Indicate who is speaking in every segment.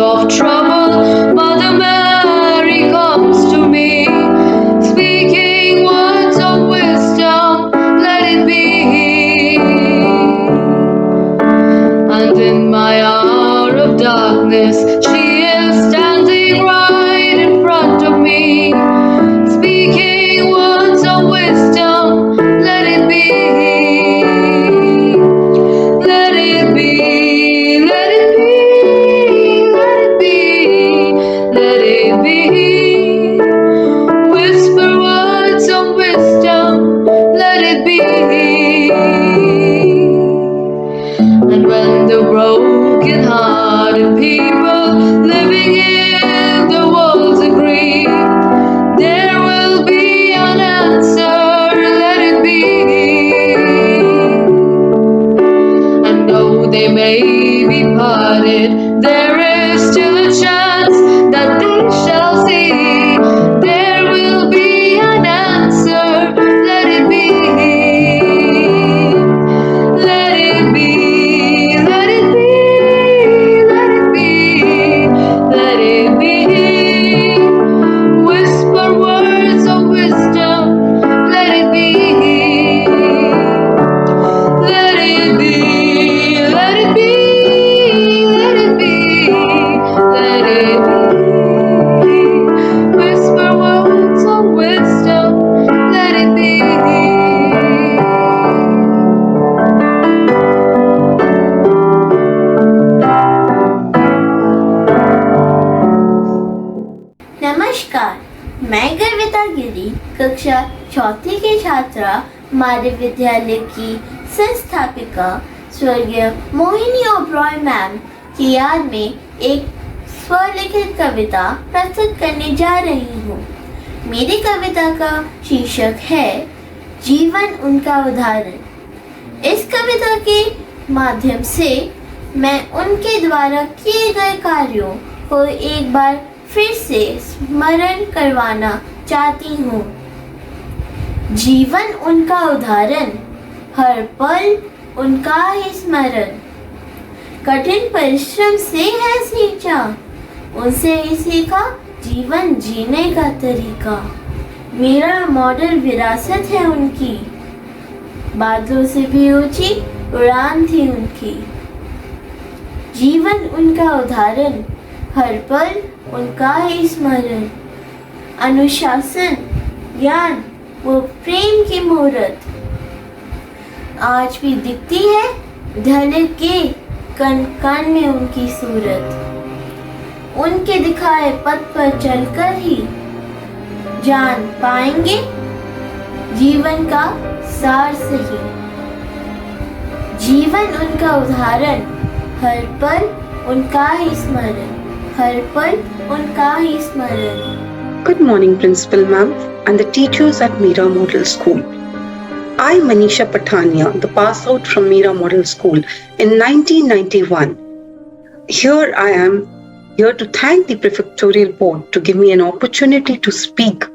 Speaker 1: of trouble, Mother Mary comes to me, speaking words of wisdom, let it be. And in my hour of darkness, she is standing right in front of me, speaking words of wisdom, let it be. Let it be, let it be, let it be, let it be. Whisper words of wisdom, let it be. And when the broken-hearted people living in the world agree, there will be an answer, let it be. And though they may be parted, there is still a chance that they shall see. There will be an answer, let it be. Let it be, let it be, let it be, let it be. Whisper words of wisdom, let it be. Let it be, let it be, let it be, let it be. Whisper words of wisdom, let it be.
Speaker 2: नमस्कार, मैं गर्विता गिरी कक्षा चौथी की छात्रा हमारे विद्यालय की संस्थापिका स्वर्गीय मोहिनी ओबरॉय मैम की याद में एक स्वलिखित कविता प्रस्तुत करने जा रही हूँ। मेरी कविता का शीर्षक है जीवन उनका उदाहरण। इस कविता के माध्यम से मैं उनके द्वारा किए गए कार्यों को एक बार फिर से स्मरण करवाना चाहती हूँ। जीवन उनका उदाहरण, हर पल उनका ही स्मरण, कठिन परिश्रम से है सींचा, उनसे ही सीखा जीवन जीने का तरीका। मेरा मॉडल विरासत है उनकी, बादलों से भी ऊंची उड़ान थी उनकी। जीवन उनका उदाहरण, हर पल उनका ही स्मरण, अनुशासन, ज्ञान वो प्रेम की मूरत आज भी दिखती है ढले के कण कण में उनकी सूरत। उनके दिखाए पथ पर चलकर ही जान पाएंगे जीवन का सार सही। जीवन उनका उदाहरण, हर पल उनका ही स्मरण, हर पल उनका ही स्मरण।
Speaker 3: Good morning, Principal Ma'am and the teachers at Meera Model School. I, Manisha Patania, the pass out from Meera Model School in 1991. Here I am, here to thank the Prefectorial Board to give me an opportunity to speak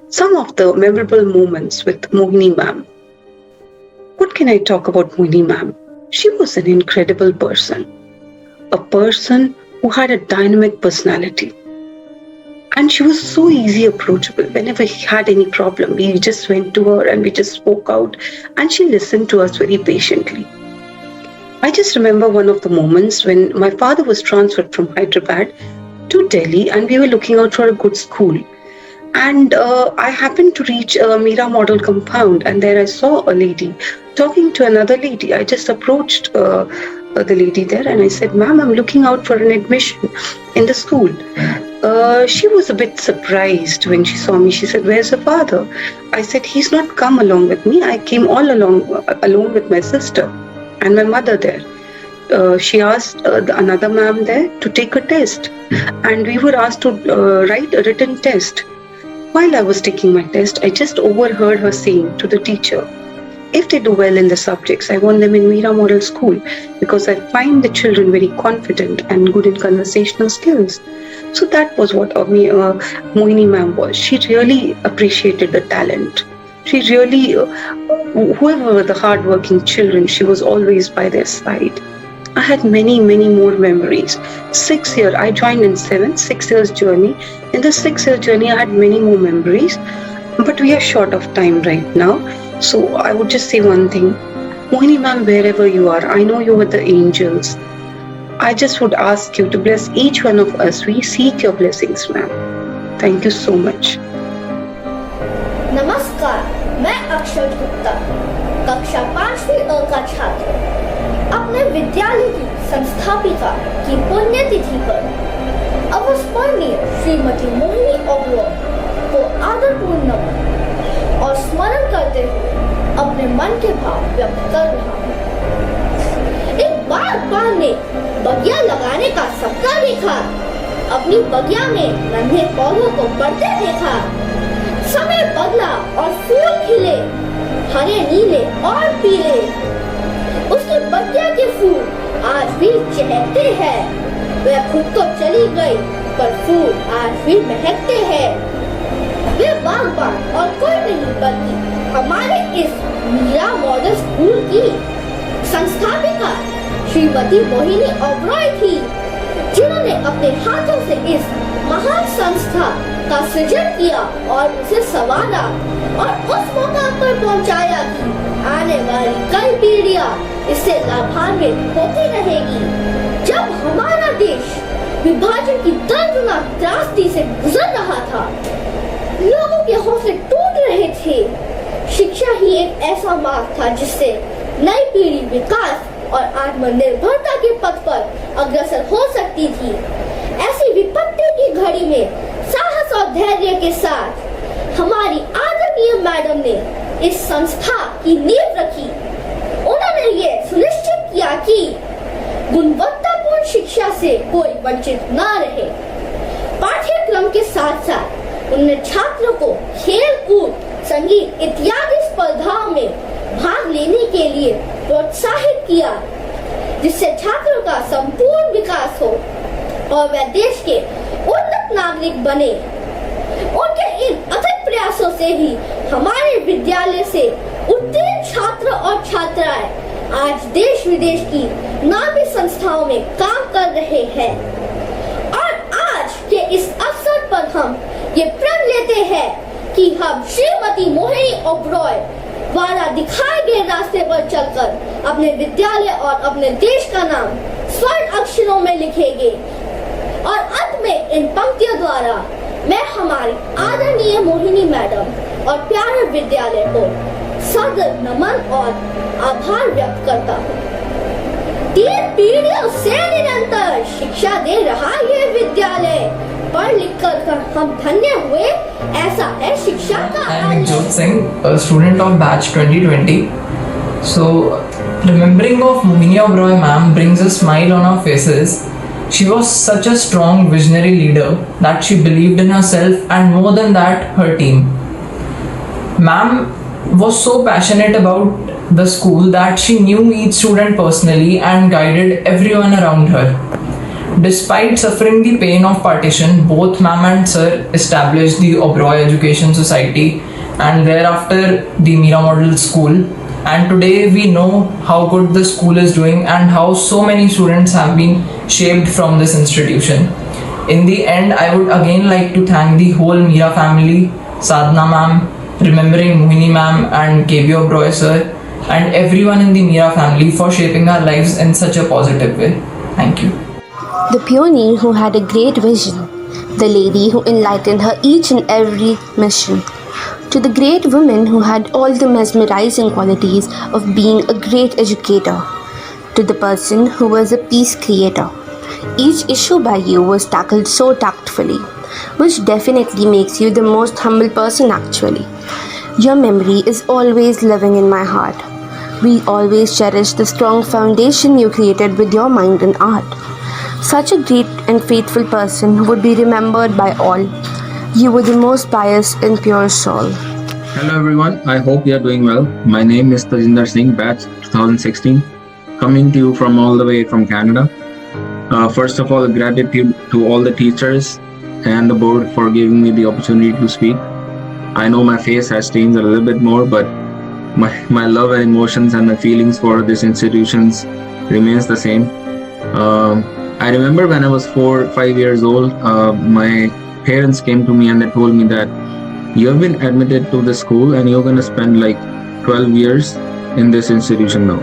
Speaker 3: some of the memorable moments with Mohini Ma'am. What can I talk about Mohini Ma'am? She was an incredible person. A person who had a dynamic personality. And she was so easy approachable. Whenever he had any problem, we just went to her and we just spoke out and she listened to us very patiently. I just remember one of the moments when my father was transferred from Hyderabad to Delhi and we were looking out for a good school. And I happened to reach Meera Model compound and there I saw a lady talking to another lady. I just approached the lady there and I said, "Ma'am, I'm looking out for an admission in the school." She was a bit surprised when she saw me. She said, "Where's the father?" I said, "He's not come along with me. I came all along alone with my sister and my mother there." She asked another ma'am there to take a test and we were asked to write a written test. While I was taking my test, I just overheard her saying to the teacher, "If they do well in the subjects, I want them in Meera Model School because I find the children very confident and good in conversational skills." So that was what Mohini ma'am was. She really appreciated the talent. She really, whoever were the hardworking children, she was always by their side. I had many, many more memories. 6 years, I joined in 7, 6 years journey. In the 6 year journey, I had many more memories. But we are short of time right now. So I would just say one thing. Mohini ma'am, wherever you are, I know you are the angels. I just would ask you to bless each one of us. We seek your blessings, ma'am. Thank you so much.
Speaker 2: नमस्कार, मैं अक्षर गुप्ता, कक्षा 5वीं अ का छात्र, अपने विद्यालय की संस्थापिका की पुण्यतिथि पर अविस्मरणीय श्रीमती मोहिनी ओबरॉय को आदरपूर्ण नमन और स्मरण करते हुए अपने मन के भाव व्यक्त कर रहा हूँ। एक बार ने बगिया लगाने का सपना देखा, अपनी बगिया में नन्हे पौधों को बढ़ते देखा। समय बदला और फूल खिले, हरे नीले और पीले। उसकी बगिया के फूल आज भी चहकते हैं। वह खुद तो चली गई पर फूल आज भी महकते हैं। वे बागबान और कोई नहीं बल्कि हमारे इस मीरा मॉडल स्कूल की संस्थापिका श्रीमती मोहिनी ओबरॉय थी, जिन्होंने अपने हाथों से इस महान संस्था का सृजन किया और उसे संवारा और उस मुकाम पर पहुंचाया कि आने वाली कई पीढ़ियां इससे लाभान्वित होती रहेगी। जब हमारा देश विभाजन की दर्दनाक त्रासदी से गुजर रहा था, लोगों के हौसले टूट रहे थे। शिक्षा ही एक ऐसा मार्ग था जिससे नई पीढ़ी विकास और आत्मनिर्भरता के पथ पर अग्रसर हो सकती थी। ऐसी विपत्ति की घड़ी में साहस और धैर्य के साथ हमारी आदरणीय मैडम ने इस संस्था की नींव रखी। उन्होंने ये सुनिश्चित किया कि गुणवत्तापूर्ण शिक्षा से कोई वंचित न रहे। पाठ्यक्रम के साथ साथ उन्होंने छात्रों को खेल कूद, संगीत इत्यादि स्पर्धाओं में भाग लेने के लिए प्रोत्साहित किया, जिससे छात्रों का संपूर्ण विकास हो और वे देश के उन्नत नागरिक बने। उनके इन अथक प्रयासों से ही हमारे विद्यालय से उत्तीर्ण छात्र और छात्राएं आज देश विदेश की नामी संस्थाओं में काम कर रहे हैं। और आज के इस अवसर पर हम ये प्रण लेते हैं कि हम श्रीमती मोहिनी ओबरॉय द्वारा दिखाए गए रास्ते पर चलकर अपने विद्यालय और अपने देश का नाम स्वर्ण अक्षरों में लिखेंगे। और अंत में इन पंक्तियों द्वारा मैं हमारी आदरणीय मोहिनी मैडम और प्यारे विद्यालय को सादर नमन और आभार व्यक्त करता हूँ। 3 पीढ़ियों से निरंतर शिक्षा दे रहा ये विद्यालय, पढ़ लिख कर हम धन्य हुए, ऐसा है शिक्षा का।
Speaker 4: I am Jot Singh, a student of batch 2020. So, remembering of Mohini Oberoi ma'am brings a smile on our faces. She was such a strong visionary leader that she believed in herself and more than that, her team. Ma'am was so passionate about the school that she knew each student personally and guided everyone around her. Despite suffering the pain of partition, both ma'am and sir established the Oberoi Education Society and thereafter the Mira Model School. And today we know how good the school is doing and how so many students have been shaped from this institution. In the end, I would again like to thank the whole Mira family, Sadhana ma'am, remembering Mohini ma'am and KB Oberoi sir, and everyone in the Mira family for shaping our lives in such a positive way. Thank you.
Speaker 5: The pioneer who had a great vision, the lady who enlightened her each and every mission, to the great woman who had all the mesmerizing qualities of being a great educator, to the person who was a peace creator. Each issue by you was tackled so tactfully, which definitely makes you the most humble person actually. Your memory is always living in my heart. We always cherish the strong foundation you created with your mind and art. Such a great and faithful person would be remembered by all. You were the most pious and pure soul.
Speaker 6: Hello everyone, I hope you are doing well. My name is Tajinder Singh, batch 2016, coming to you from all the way from Canada. First of all, gratitude to all the teachers and the board for giving me the opportunity to speak. I know my face has changed a little bit more, but my love and emotions and my feelings for these institutions remains the same. I remember when I was 4 or 5 years old, my parents came to me and they told me that you have been admitted to the school and you're going to spend like 12 years in this institution now.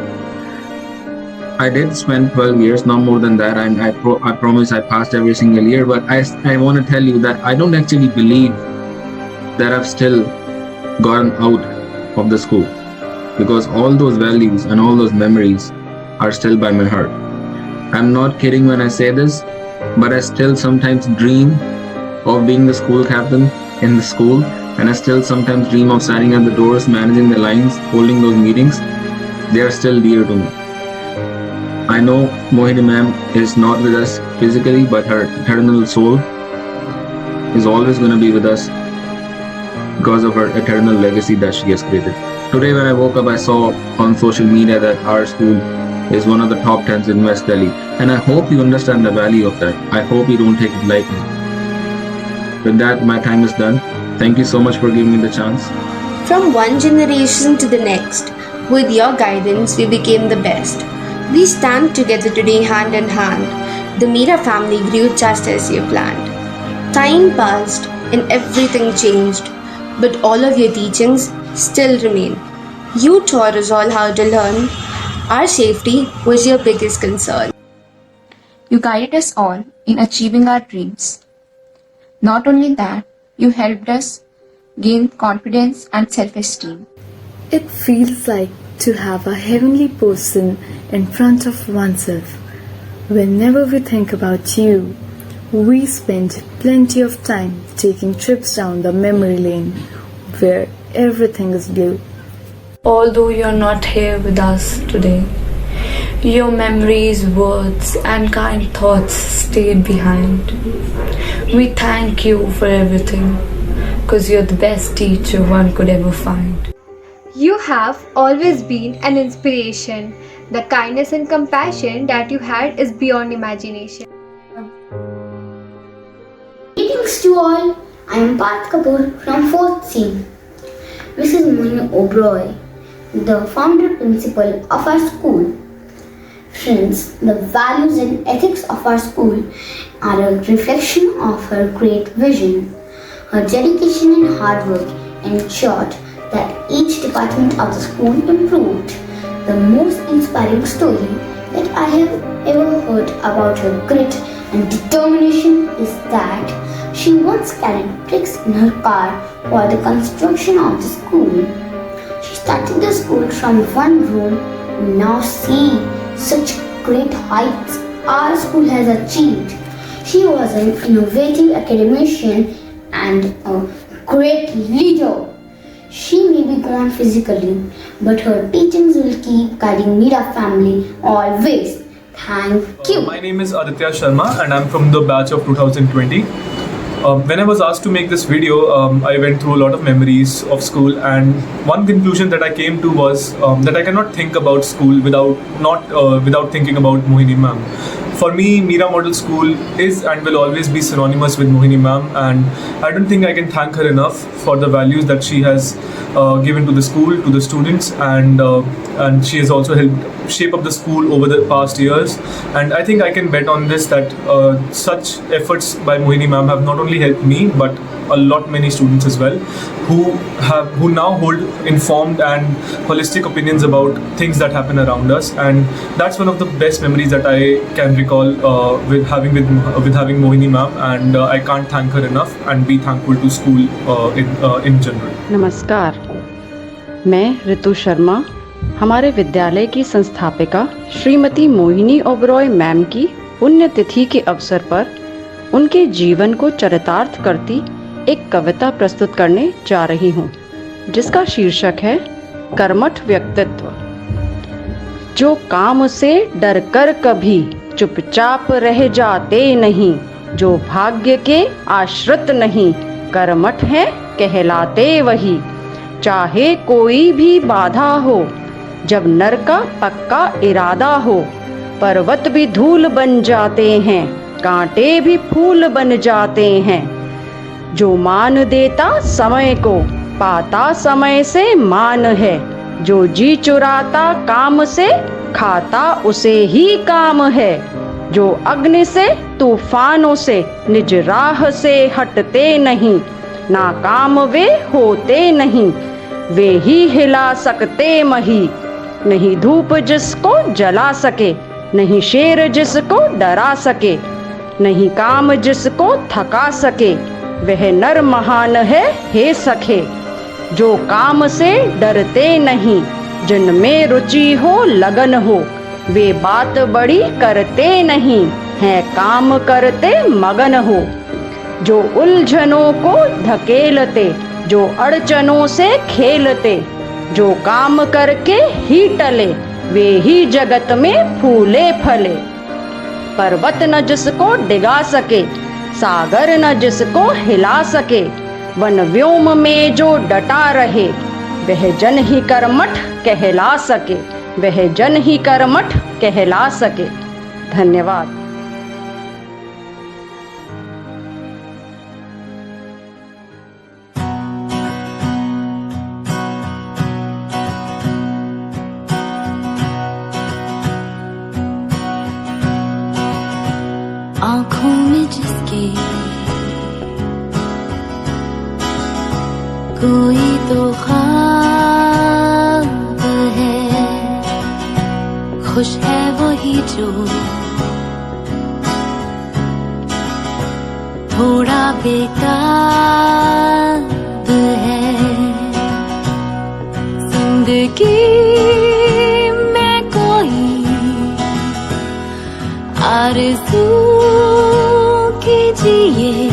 Speaker 6: I did spend 12 years, not more than that, and I promise I passed every single year. But I want to tell you that I don't actually believe that I've still gotten out of the school, because all those values and all those memories are still by my heart. I'm not kidding when I say this, but I still sometimes dream of being the school captain in the school, and I still sometimes dream of standing at the doors, managing the lines, holding those meetings. They are still dear to me. I know Mohini ma'am is not with us physically, but her eternal soul is always going to be with us because of her eternal legacy that she has created. Today when I woke up, I saw on social media that our school is one of the top 10s in West Delhi, and I hope you understand the value of that. I hope you don't take it lightly. With that, my time is done. Thank you so much for giving me the chance.
Speaker 5: From one generation to the next, with your guidance, we became the best. We stand together today hand in hand. The Meera family grew just as you planned. Time passed and everything changed, but all of your teachings still remain. You taught us all how to learn. Our safety was your biggest concern.
Speaker 7: You guided us all in achieving our dreams. Not only that, you helped us gain confidence and self-esteem.
Speaker 8: It feels like to have a heavenly person in front of oneself. Whenever we think about you, we spend plenty of time taking trips down the memory lane where everything is blue.
Speaker 1: Although you're not here with us today, your memories, words, and kind thoughts stayed behind. We thank you for everything, because you're the best teacher one could ever find.
Speaker 9: You have always been an inspiration. The kindness and compassion that you had is beyond imagination.
Speaker 2: Greetings to all. I am Parth Kapoor from 4th C. Mrs. Mohini Oberoi, the founder principal of our school. Friends, the values and ethics of our school are a reflection of her great vision. Her dedication and hard work ensured that each department of the school improved. The most inspiring story that I have ever heard about her grit and determination is that she once carried bricks in her car for the construction of the school. She started the school from one room and now see such great heights our school has achieved. She was an innovative academician and a great leader. She may be gone physically, but her teachings will keep guiding Meera family always. Thank you.
Speaker 10: My name is Aditya Sharma and I'm from the batch of 2020. When I was asked to make this video, I went through a lot of memories of school, and one conclusion that I came to was that I cannot think about school without thinking about Mohini ma'am. For me, Meera Model School is and will always be synonymous with Mohini ma'am, and I don't think I can thank her enough for the values that she has given to the school, to the students, and she has also helped shape up the school over the past years. And I think I can bet on this that such efforts by Mohini ma'am have not only helped me but a lot many students as well, who now hold informed and holistic opinions about things that happen around us. And that's one of the best memories that I can recall with having Mohini ma'am, and I can't thank her enough and be thankful to school in general.
Speaker 11: नमस्कार, मैं ऋतु शर्मा हमारे विद्यालय की संस्थापिका Shrimati Mohini Oberoi ma'am की पुण्यतिथि के अवसर पर उनके जीवन को चरितार्थ करती एक कविता प्रस्तुत करने जा रही हूँ, जिसका शीर्षक है कर्मठ व्यक्तित्व। जो काम से डरकर कभी चुपचाप रह जाते नहीं, जो भाग्य के आश्रित नहीं, कर्मठ हैं कहलाते वही। चाहे कोई भी बाधा हो, जब नर का पक्का इरादा हो, पर्वत भी धूल बन जाते हैं, कांटे भी फूल बन जाते हैं। जो मान देता समय को, पाता समय से मान है। जो जी चुराता काम से, खाता उसे ही काम है। जो अग्नि से तूफानों से निज राह से हटते नहीं, नाकाम वे होते नहीं, वे ही हिला सकते मही। नहीं धूप जिसको जला सके, नहीं शेर जिसको डरा सके, नहीं काम जिसको थका सके, वह नर महान है हे सखे। जो काम से डरते नहीं, जिनमें रुचि हो लगन हो, वे बात बड़ी करते नहीं, हैं काम करते मगन हो। जो उलझनों को धकेलते, जो अड़चनों से खेलते, जो काम करके ही टले, वे ही जगत में फूले फले। पर्वत न जिसको डिगा सके, सागर न जिसको हिला सके, वन व्योम में जो डटा रहे, वह जन ही कर्मठ कहला सके, वह जन ही कर्मठ कहला सके। धन्यवाद।
Speaker 12: आँखों में जिसके कोई तो ख्वाब है, खुश है वही जो थोड़ा बेताब है। जिंदगी में कोई आरज़ू कीजिए,